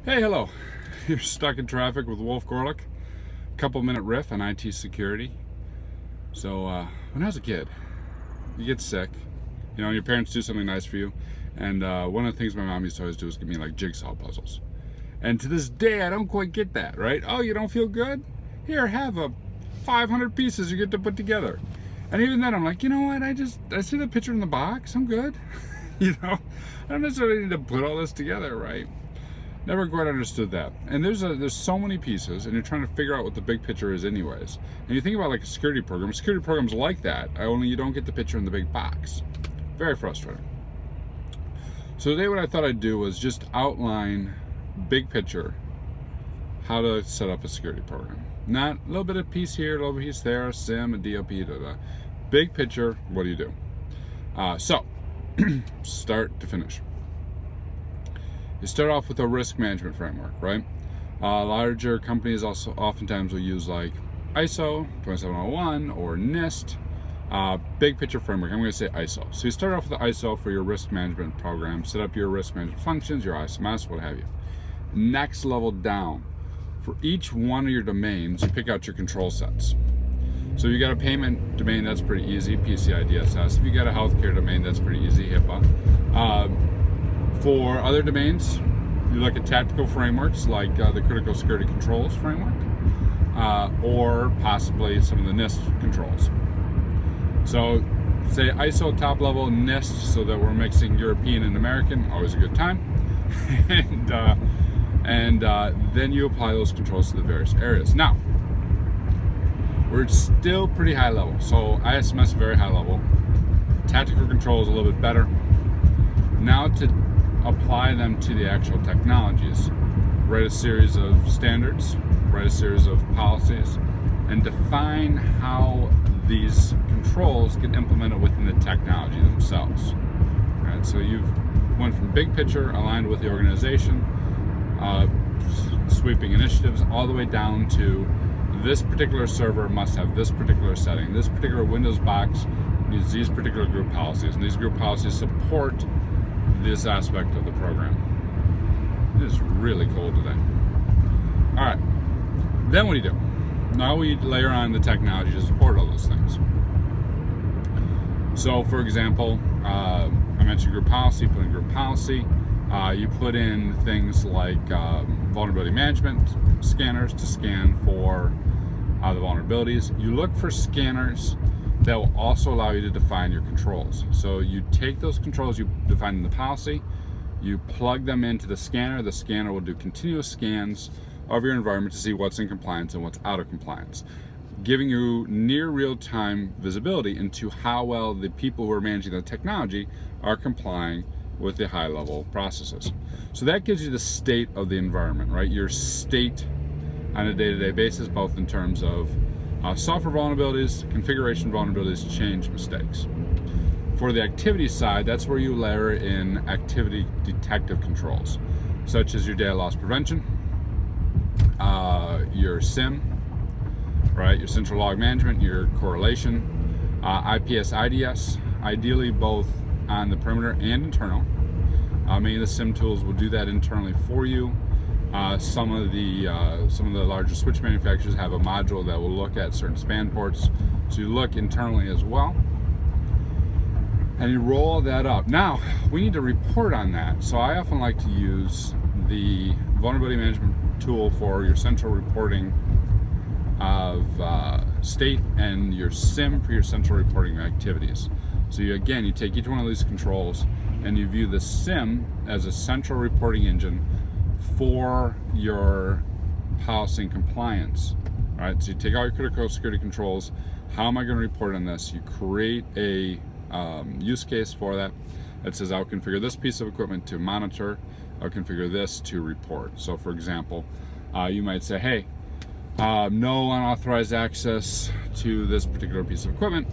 Hey, hello. You're stuck in traffic with Wolf Gorlick. Couple minute riff on IT security. So, when I was a kid, you get sick. You know, your parents do something nice for you. And one of the things my mom used to always do was give me like jigsaw puzzles. And to this day, I don't quite get that, right? Oh, you don't feel good? Here, have a 500 pieces you get to put together. And even then, I'm like, you know what? I see the picture in the box. I'm good. You know, I don't necessarily need to put all this together, right? Never quite understood that. And there's so many pieces, and you're trying to figure out what the big picture is anyways. And you think about like a security programs like that, only you don't get the picture in the big box. Very frustrating. So today what I thought I'd do was just outline big picture how to set up a security program. Not a little bit of piece here, a little piece there, a SIM, a DLP, da. Big picture, what do you do? So, start to finish. You start off with a risk management framework, right? Larger companies also oftentimes will use like ISO 27001 or NIST. Big picture framework, I'm going to say ISO. So you start off with the ISO for your risk management program, set up your risk management functions, your ISMS, what have you. Next level down, for each one of your domains, you pick out your control sets. So if you got a payment domain, that's pretty easy, PCI DSS. If you got a healthcare domain, that's pretty easy, HIPAA. For other domains, you look at tactical frameworks like the Critical Security Controls framework, or possibly some of the NIST controls. So, say ISO top level, NIST, so that we're mixing European and American, always a good time. and then you apply those controls to the various areas. Now, we're still pretty high level. So ISMS very high level. Tactical controls a little bit better. Now to apply them to the actual technologies, write a series of standards, write a series of policies, and define how these controls get implemented within the technology themselves. Right, so you've went from big picture aligned with the organization, sweeping initiatives, all the way down to this particular server must have this particular setting, this particular Windows box needs these particular group policies, and these group policies support this aspect of the program. It is really cold today. All right, then what do you do? Now we layer on the technology to support all those things. So for example, I mentioned group policy, put in group policy. You put in things like vulnerability management scanners to scan for the vulnerabilities. You look for scanners that will also allow you to define your controls. So you take those controls you define in the policy, you plug them into the scanner will do continuous scans of your environment to see what's in compliance and what's out of compliance, giving you near real-time visibility into how well the people who are managing the technology are complying with the high-level processes. So that gives you the state of the environment, right? Your state on a day-to-day basis, both in terms of software vulnerabilities, configuration vulnerabilities, change mistakes. For the activity side, that's where you layer in activity detective controls, such as your data loss prevention, your SIM, right, your central log management, your correlation, IPS, IDS, ideally both on the perimeter and internal. Many of the SIM tools will do that internally for you. Some of the larger switch manufacturers have a module that will look at certain span ports, so you look internally as well, and you roll that up. Now we need to report on that, so I often like to use the vulnerability management tool for your central reporting of state and your SIM for your central reporting activities. So you take each one of these controls and you view the SIM as a central reporting engine for your policy and compliance. All right, so you take all your critical security controls. How am I going to report on this? You create a use case for that. It says I'll configure this piece of equipment to monitor. I'll configure this to report. So for example, you might say, hey, no unauthorized access to this particular piece of equipment.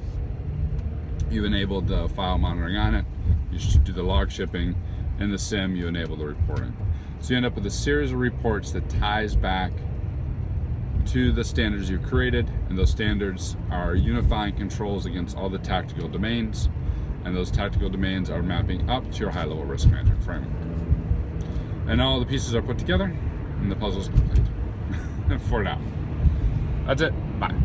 You've enabled the file monitoring on it. You should do the log shipping. In the SIM, you enable the reporting. So you end up with a series of reports that ties back to the standards you've created, and those standards are unifying controls against all the tactical domains, and those tactical domains are mapping up to your high-level risk management framework. And all the pieces are put together, and the puzzle's complete. For now. That's it. Bye.